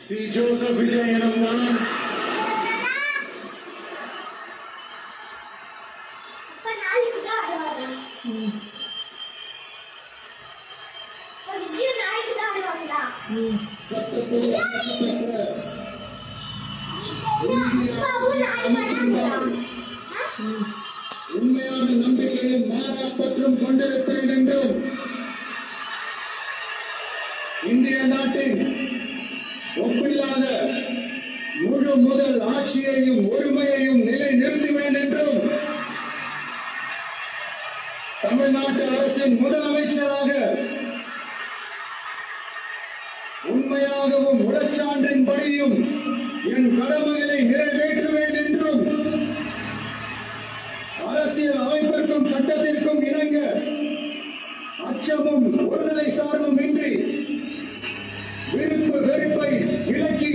C Joseph Vijay எனும் நான் உண்மையான நம்பிக்கையும் மாறாப்பற்றும் கொண்டிருப்பேன் என்றும் இந்திய நாட்டின் ஒப்பில்லாத முழு முதல் ஆட்சியையும் ஒருமையையும் நிலை நிறுத்துவேன் என்றும் தமிழ்நாட்டு அரசின் முதலமைச்சராக உண்மையாகவும் உளச்சான்றின்படியும் என் கடமைகளை நிறைவேற்றுவேன் என்றும் அரசியல் அமைப்பிற்கும் சட்டத்திற்கும் இணங்க அச்சமும் ஒருதலை சார்பும் இன்றி விருப்பு வெறுப்பை விலக்கி